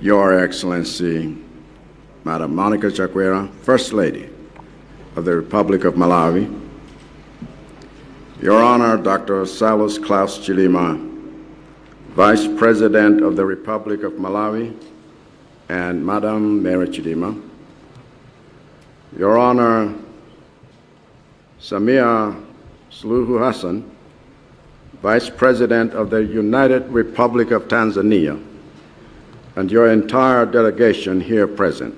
Your Excellency, Madam Monica Chakwera, First Lady of the Republic of Malawi, Your Honor, Dr. Salus Klaus Chilima, Vice President of the Republic of Malawi, and Madam Mary Chilima, Your Honor, Samia Suluhu Hassan, Vice President of the United Republic of Tanzania, and your entire delegation here present.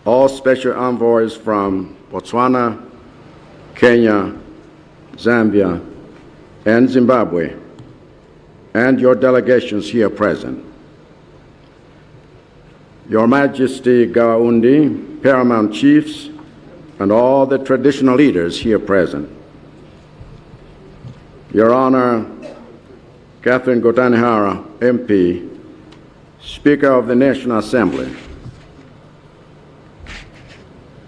All special envoys from Botswana, Kenya, Zambia, and Zimbabwe, and your delegations here present. Your Majesty Gawaundi, paramount chiefs, and all the traditional leaders here present. Your Honor, Catherine Gotanihara, MP, Speaker of the National Assembly.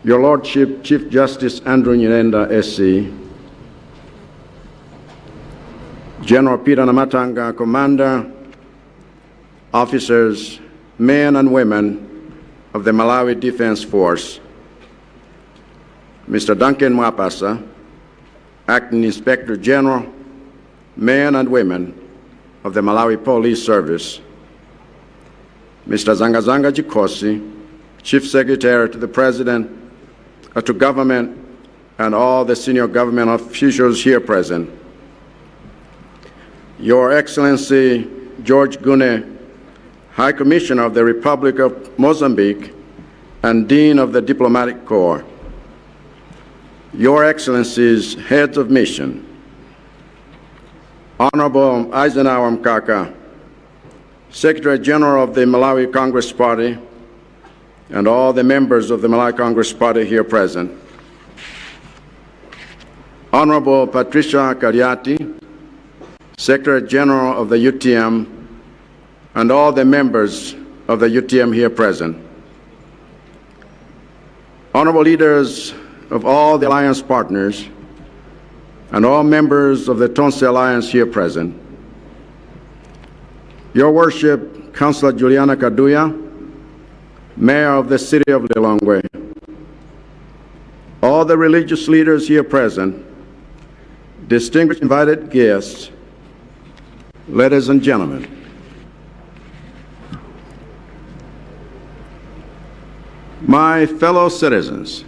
Your Lordship, Chief Justice Andrew Nyirenda, SC, General Peter Namatanga, Commander, officers, men and women of the Malawi Defense Force, Mr. Duncan Mwapasa, Acting Inspector General, men and women of the Malawi Police Service, Mr. Zangazanga Jikosi, Chief Secretary to the President, to Government, and all the senior government officials here present. Your Excellency George Gune, High Commissioner of the Republic of Mozambique and Dean of the Diplomatic Corps. Your Excellencies, Heads of Mission, Honorable Eisenhower Mkaka, Secretary General of the Malawi Congress Party, and all the members of the Malawi Congress Party here present. Honorable Patricia Kariati, Secretary General of the UTM, and all the members of the UTM here present. Honorable leaders of all the alliance partners, and all members of the Tonse Alliance here present. Your Worship, Councilor Juliana Kaduya, Mayor of the City of Lilongwe, all the religious leaders here present, distinguished invited guests, ladies and gentlemen. My fellow citizens,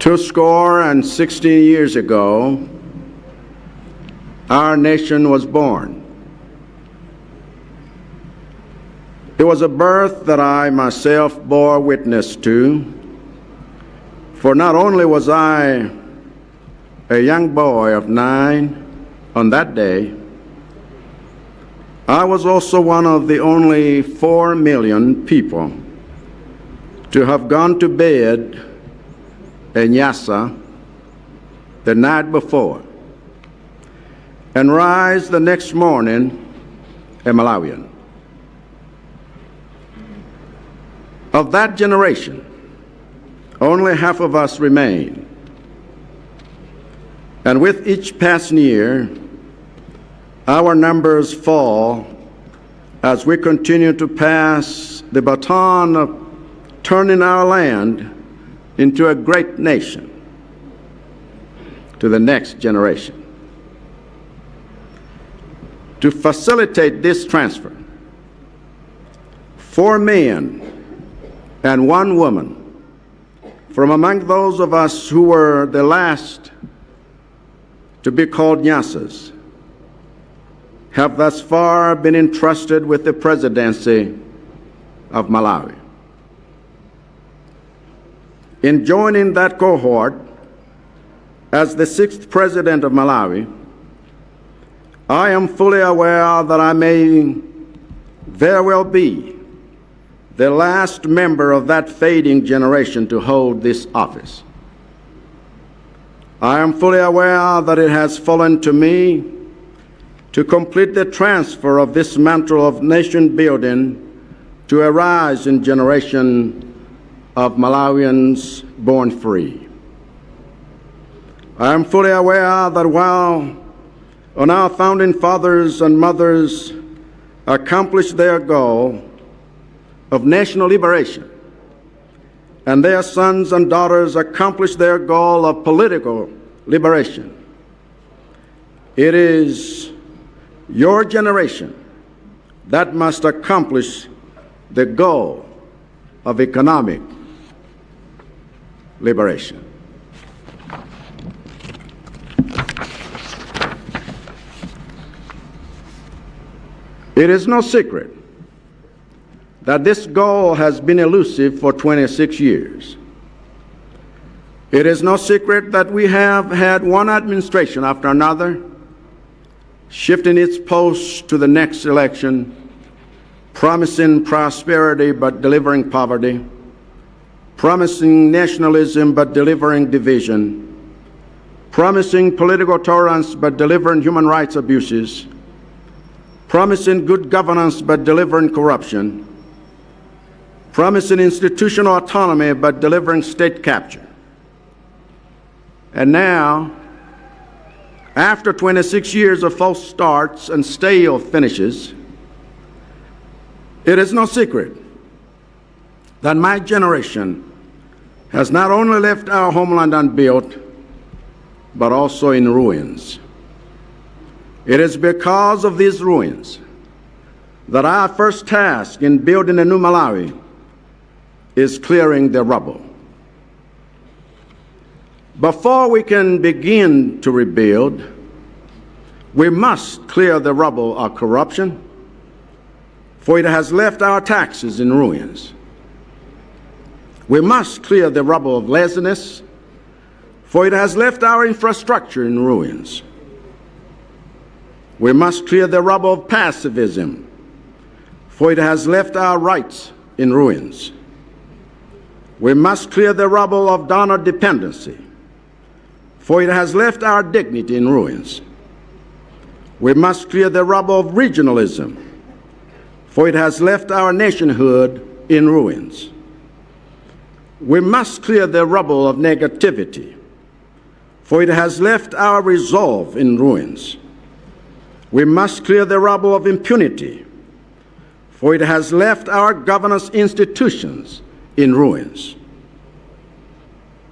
216 years ago, our nation was born. It was a birth that I myself bore witness to, for not only was I a young boy of 9 on that day, I was also one of the only 4 million people to have gone to bed in Nyasa the night before and rise the next morning a Malawian. Of that generation, only half of us remain. And with each passing year, our numbers fall as we continue to pass the baton of turning our land into a great nation to the next generation. To facilitate this transfer, 4 men and 1 woman from among those of us who were the last to be called Nyasas have thus far been entrusted with the presidency of Malawi. In joining that cohort as the 6th president of Malawi, I am fully aware that I may very well be the last member of that fading generation to hold this office. I am fully aware that it has fallen to me to complete the transfer of this mantle of nation building to a rising generation of Malawians born free. I am fully aware that while on our founding fathers and mothers accomplished their goal of national liberation, and their sons and daughters accomplished their goal of political liberation. It is your generation that must accomplish the goal of economic liberation. It is no secret that this goal has been elusive for 26 years. It is no secret that we have had one administration after another shifting its post to the next election, promising prosperity but delivering poverty, promising nationalism but delivering division, promising political tolerance but delivering human rights abuses, promising good governance but delivering corruption, promising institutional autonomy but delivering state capture. And now, after 26 years of false starts and stale finishes, it is no secret that my generation has not only left our homeland unbuilt, but also in ruins. It is because of these ruins that our first task in building a new Malawi is clearing the rubble. Before we can begin to rebuild, we must clear the rubble of corruption, for it has left our taxes in ruins. We must clear the rubble of laziness, for it has left our infrastructure in ruins. We must clear the rubble of passivism, for it has left our rights in ruins. We must clear the rubble of donor dependency, for it has left our dignity in ruins. We must clear the rubble of regionalism, for it has left our nationhood in ruins. We must clear the rubble of negativity, for it has left our resolve in ruins. We must clear the rubble of impunity, for it has left our governance institutions in ruins.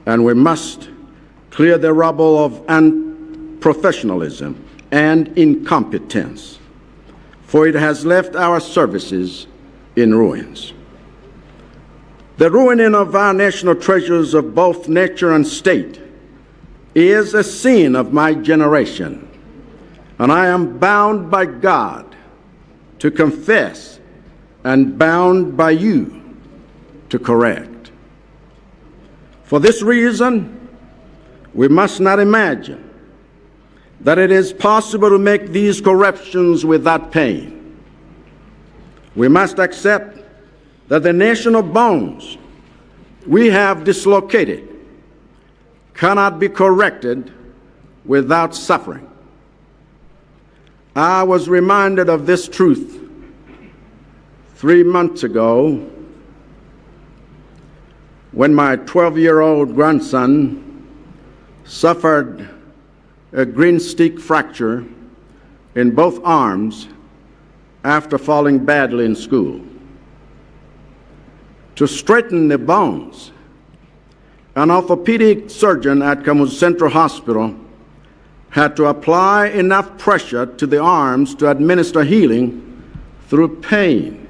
And we must clear the rubble of unprofessionalism and incompetence, for it has left our services in ruins. The ruining of our national treasures of both nature and state is a sin of my generation, and I am bound by God to confess and bound by you to correct. For this reason, we must not imagine that it is possible to make these corrections without pain. We must accept that the national bones we have dislocated cannot be corrected without suffering. I was reminded of this truth 3 months ago when my 12-year-old grandson suffered a green stick fracture in both arms after falling badly in school. To straighten the bones, an orthopedic surgeon at Kamuzu Central Hospital had to apply enough pressure to the arms to administer healing through pain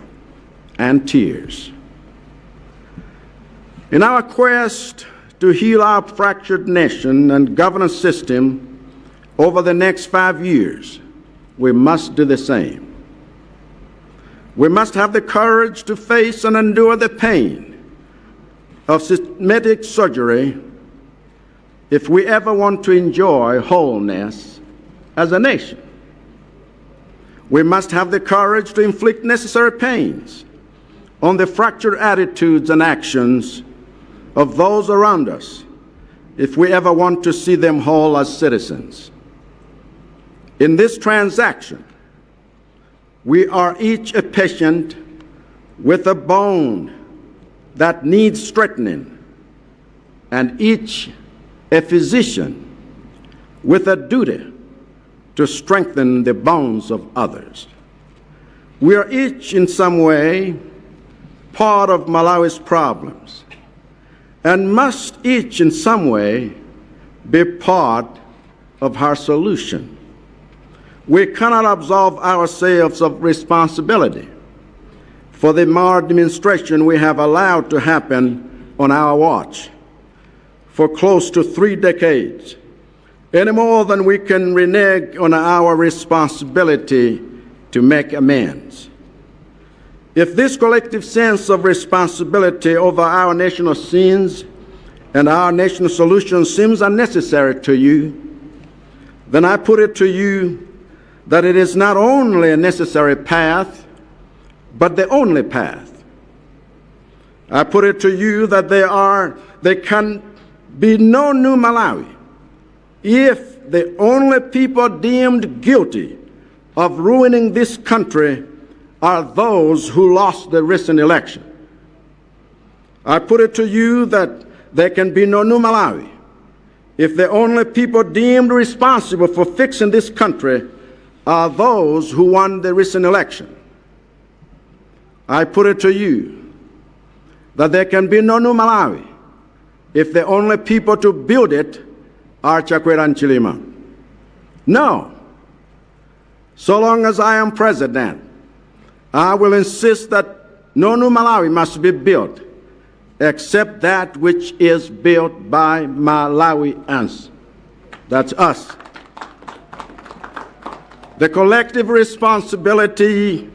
and tears. In our quest to heal our fractured nation and governance system over the next 5 years, we must do the same. We must have the courage to face and endure the pain of systematic surgery if we ever want to enjoy wholeness as a nation. We must have the courage to inflict necessary pains on the fractured attitudes and actions of those around us if we ever want to see them whole as citizens. In this transaction, we are each a patient with a bone that needs straightening, and each a physician with a duty to strengthen the bones of others. We are each in some way part of Malawi's problems and must each in some way be part of her solution. We cannot absolve ourselves of responsibility for the maladministration we have allowed to happen on our watch for close to 3 decades, any more than we can renege on our responsibility to make amends. If this collective sense of responsibility over our national sins and our national solutions seems unnecessary to you, then I put it to you that it is not only a necessary path, but the only path. I put it to you that there can be no new Malawi if the only people deemed guilty of ruining this country are those who lost the recent election. I put it to you that there can be no new Malawi if the only people deemed responsible for fixing this country are those who won the recent election. I put it to you that there can be no new Malawi if the only people to build it are Chakwera and Chilima. No. So long as I am president, I will insist that no new Malawi must be built except that which is built by Malawians. That's us. The collective responsibility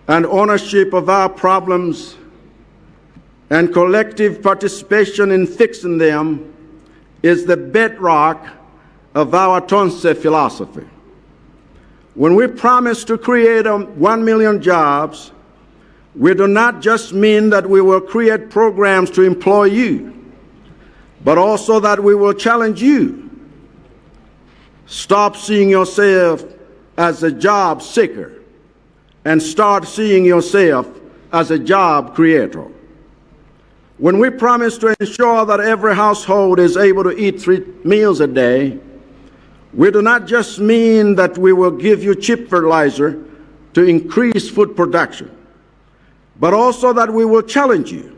and ownership of our problems and collective participation in fixing them is the bedrock of our Tonse philosophy. When we promise to create 1 million jobs, we do not just mean that we will create programs to employ you, but also that we will challenge you. Stop seeing yourself as a job seeker and start seeing yourself as a job creator. When we promise to ensure that every household is able to eat 3 meals a day, we do not just mean that we will give you cheap fertilizer to increase food production, but also that we will challenge you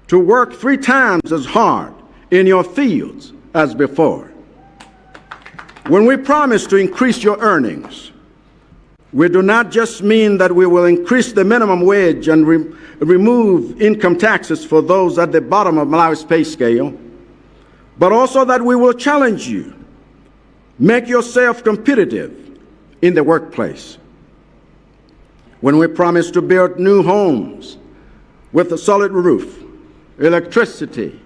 to work 3 times as hard in your fields as before. When we promise to increase your earnings, we do not just mean that we will increase the minimum wage and remove income taxes for those at the bottom of Malawi's pay scale, but also that we will challenge you. Make yourself competitive in the workplace. When we promise to build new homes with a solid roof, electricity,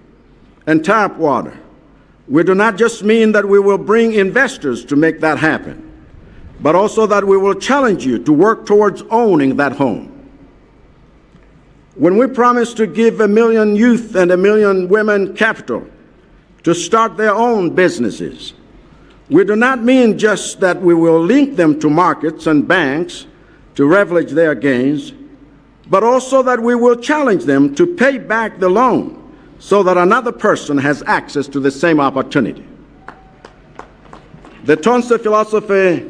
and tap water, we do not just mean that we will bring investors to make that happen, but also that we will challenge you to work towards owning that home. When we promise to give 1 million youth and 1 million women capital to start their own businesses, we do not mean just that we will link them to markets and banks to leverage their gains, but also that we will challenge them to pay back the loan so that another person has access to the same opportunity. The Tonse philosophy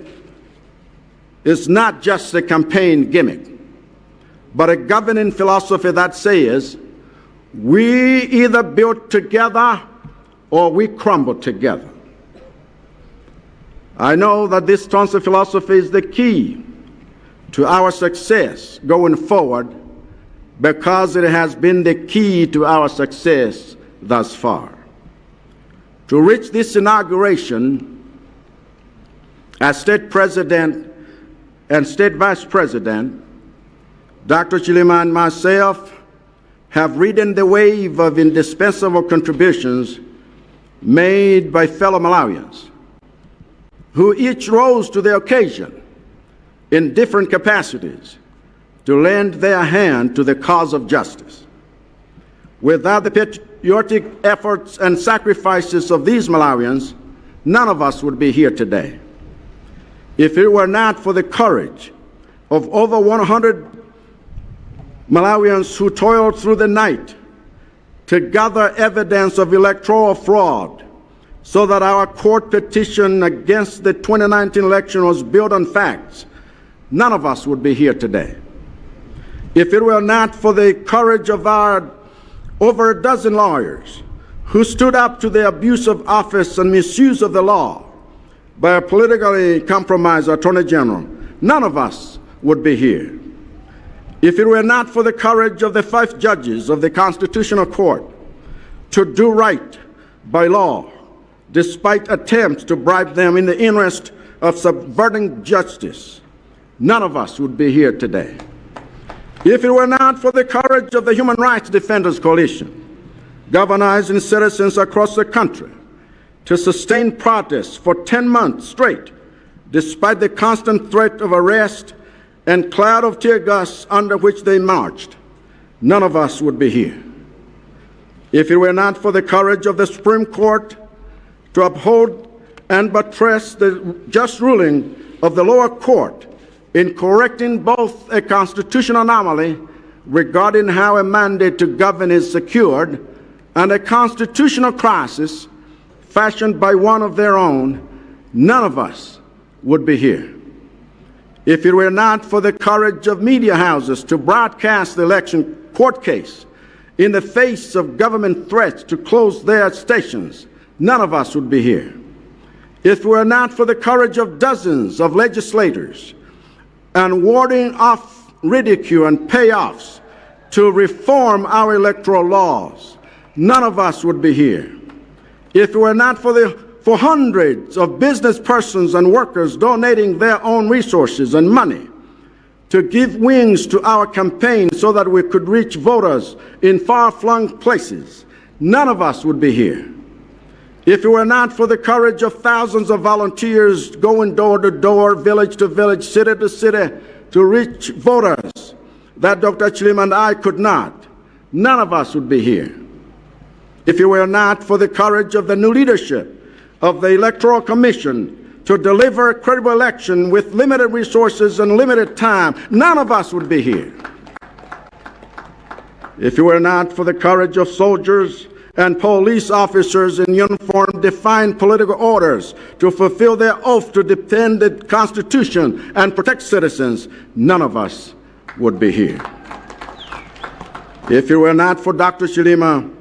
is not just a campaign gimmick, but a governing philosophy that says we either build together or we crumble together. I know that this Tonse philosophy is the key to our success going forward because it has been the key to our success thus far. To reach this inauguration, as State President and State Vice President, Dr. Chilima and myself have ridden the wave of indispensable contributions made by fellow Malawians, who each rose to the occasion in different capacities to lend their hand to the cause of justice. Without the patriotic efforts and sacrifices of these Malawians, none of us would be here today. If it were not for the courage of over 100 Malawians who toiled through the night to gather evidence of electoral fraud, so that our court petition against the 2019 election was built on facts, none of us would be here today. If it were not for the courage of our over a dozen lawyers who stood up to the abuse of office and misuse of the law by a politically compromised Attorney General, none of us would be here. If it were not for the courage of the 5 judges of the Constitutional Court to do right by law, despite attempts to bribe them in the interest of subverting justice, none of us would be here today. If it were not for the courage of the Human Rights Defenders Coalition, galvanizing citizens across the country to sustain protests for 10 months straight, despite the constant threat of arrest and cloud of tear gas under which they marched, none of us would be here. If it were not for the courage of the Supreme Court to uphold and buttress the just ruling of the lower court in correcting both a constitutional anomaly regarding how a mandate to govern is secured and a constitutional crisis fashioned by one of their own, none of us would be here. If it were not for the courage of media houses to broadcast the election court case in the face of government threats to close their stations, none of us would be here. If it were not for the courage of dozens of legislators and warding off ridicule and payoffs to reform our electoral laws, none of us would be here. If it were not for hundreds of business persons and workers donating their own resources and money to give wings to our campaign so that we could reach voters in far-flung places, none of us would be here. If it were not for the courage of thousands of volunteers going door to door, village to village, city to city to reach voters that Dr. Chilima and I could not, none of us would be here. If it were not for the courage of the new leadership of the Electoral Commission to deliver a credible election with limited resources and limited time, none of us would be here. If it were not for the courage of soldiers and police officers in uniform defying political orders to fulfill their oath to defend the Constitution and protect citizens, none of us would be here. If it were not for Dr. Chilima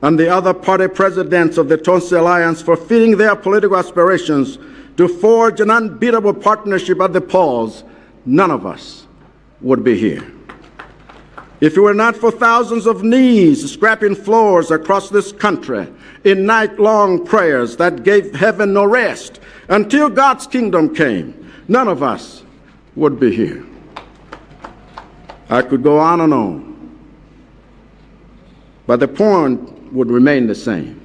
and the other party presidents of the Tonsi Alliance for feeding their political aspirations to forge an unbeatable partnership at the polls, none of us would be here. If it were not for thousands of knees scraping floors across this country in night-long prayers that gave heaven no rest until God's kingdom came, none of us would be here. I could go on and on, but the point would remain the same,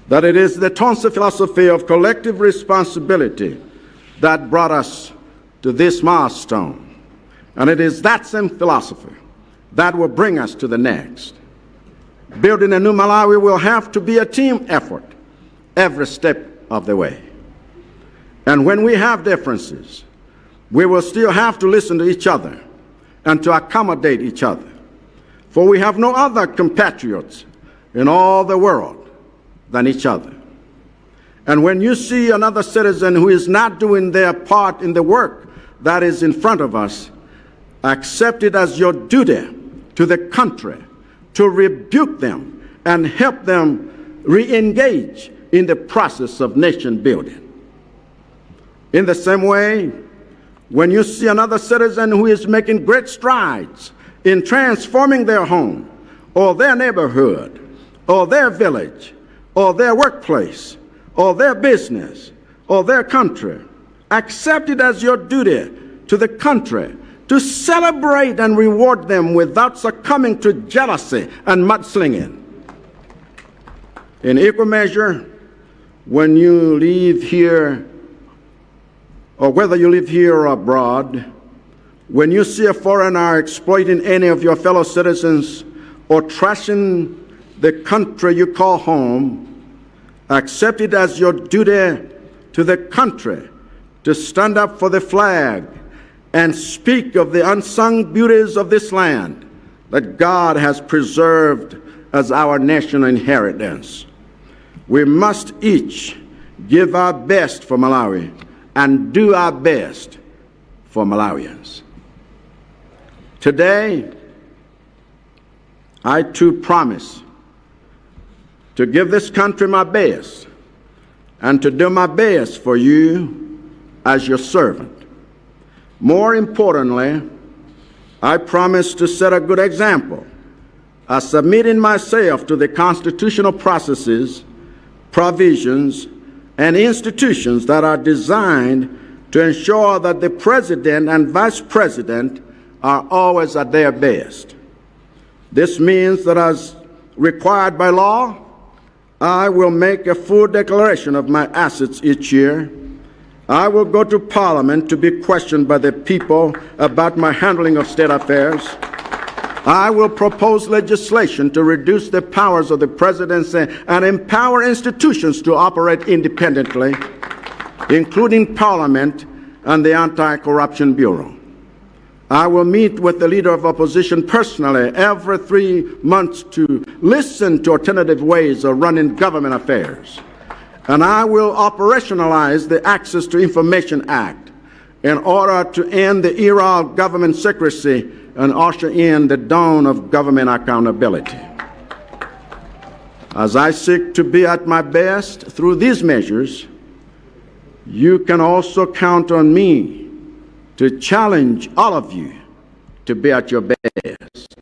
that it is the Tonsi philosophy of collective responsibility that brought us to this milestone. And it is that same philosophy that will bring us to the next. Building a new Malawi will have to be a team effort every step of the way. And when we have differences, we will still have to listen to each other and to accommodate each other. For we have no other compatriots in all the world than each other. And when you see another citizen who is not doing their part in the work that is in front of us, accept it as your duty to the country to rebuke them and help them re-engage in the process of nation building. In the same way, when you see another citizen who is making great strides in transforming their home or their neighborhood or their village or their workplace or their business or their country, accept it as your duty to the country to celebrate and reward them without succumbing to jealousy and mudslinging. In equal measure, when you live here, or whether you live here or abroad, when you see a foreigner exploiting any of your fellow citizens or trashing the country you call home, accept it as your duty to the country to stand up for the flag and speak of the unsung beauties of this land that God has preserved as our national inheritance. We must each give our best for Malawi and do our best for Malawians. Today, I too promise to give this country my best and to do my best for you as your servant. More importantly, I promise to set a good example of submitting myself to the constitutional processes, provisions, and institutions that are designed to ensure that the President and Vice President are always at their best. This means that as required by law, I will make a full declaration of my assets each year. I will go to Parliament to be questioned by the people about my handling of state affairs. I will propose legislation to reduce the powers of the presidency and empower institutions to operate independently, including Parliament and the Anti-Corruption Bureau. I will meet with the leader of opposition personally every 3 months to listen to alternative ways of running government affairs. And I will operationalize the Access to Information Act in order to end the era of government secrecy and usher in the dawn of government accountability. As I seek to be at my best through these measures, you can also count on me to challenge all of you to be at your best.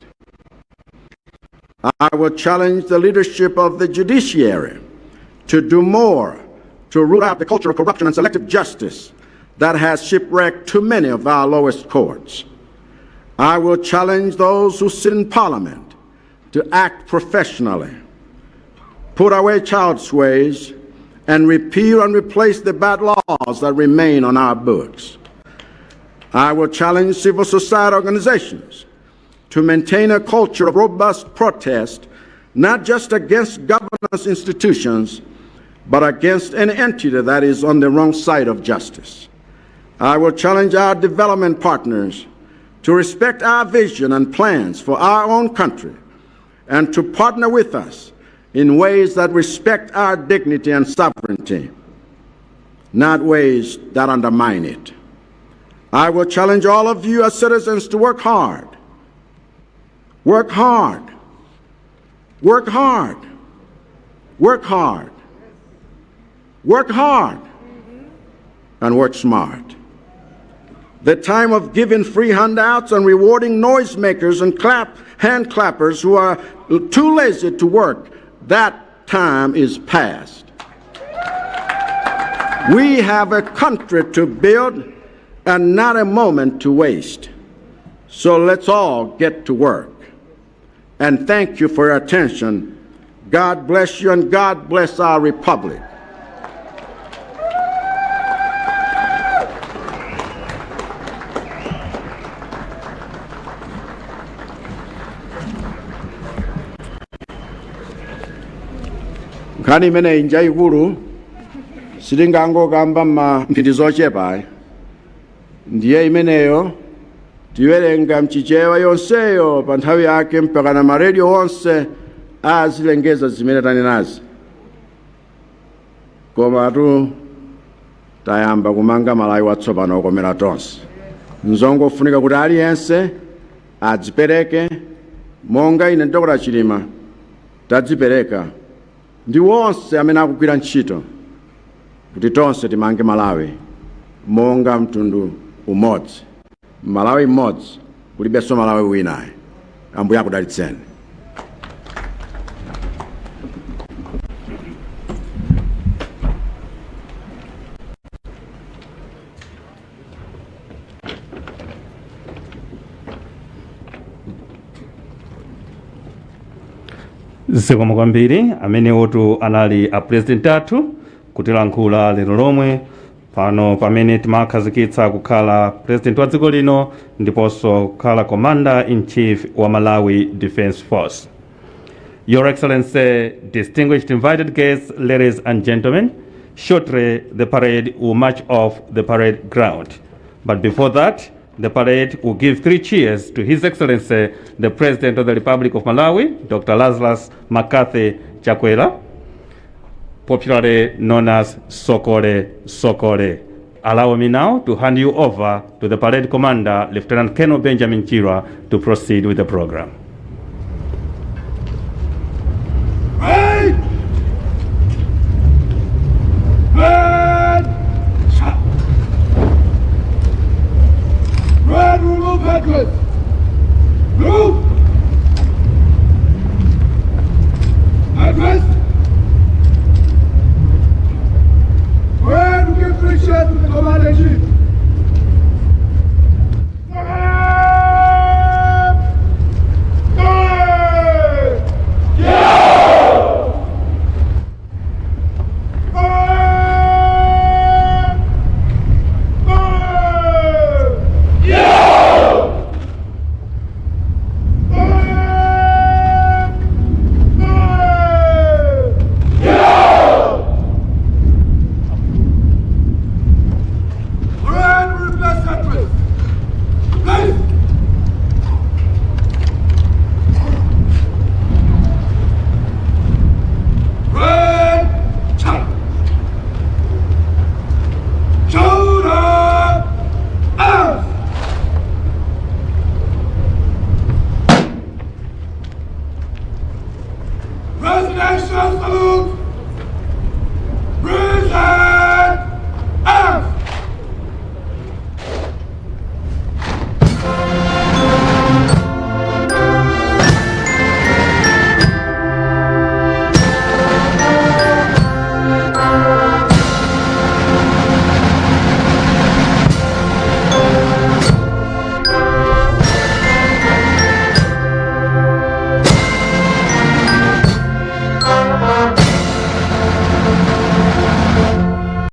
I will challenge the leadership of the judiciary to do more to root out the culture of corruption and selective justice that has shipwrecked too many of our lowest courts. I will challenge those who sit in Parliament to act professionally, put away child's ways, and repeal and replace the bad laws that remain on our books. I will challenge civil society organizations to maintain a culture of robust protest, not just against governance institutions, but against any entity that is on the wrong side of justice. I will challenge our development partners to respect our vision and plans for our own country and to partner with us in ways that respect our dignity and sovereignty, not ways that undermine it. I will challenge all of you as citizens to work hard. Work hard. Work hard. Work hard. Work hard. And work smart. The time of giving free handouts and rewarding noisemakers and hand clappers who are too lazy to work, that time is past. We have a country to build and not a moment to waste. So let's all get to work. And thank you for your attention. God bless you and God bless our republic. Nkhani imene inja ikulu sitingangokamba mphindi zochepa ndiye imeneyo tiwerenga mchichewa yonseyo pa nthawi yake mpaka na maredio onse azilengeza zimene tanenazi. Komatu tayamba kumanga Malawi watsopano okomera tonse. Nzongofunika kuti aliyense adzipereke monga ine Dr. Chilima tadzipereka ndi wonse amene akugwira ntchito kuti tonse timange Malawi monga mtundu umodzi. Malawi mmodzi kulibenso Malawi winayi. Ambuye akudalitseni. Zikomo kwambiri amene otu anali a president athu kutilankhula lero lomwe pano pamene timakhazikitsa kukhala president wa dziko lino ndiponso kukhala commander in chief wa Malawi Defense Force. Your Excellency, distinguished invited guests, ladies and gentlemen, shortly the parade will march off the parade ground. But before that, the parade will give 3 cheers to His Excellency, the President of the Republic of Malawi, Dr. Lazarus McCarthy Chakwera. popularly known as Sokole Sokole. Allow me now to hand you over to the parade commander, Lieutenant Colonel Benjamin Chirwa, to proceed with the program. Right! Red, remove headless! Move! Headless!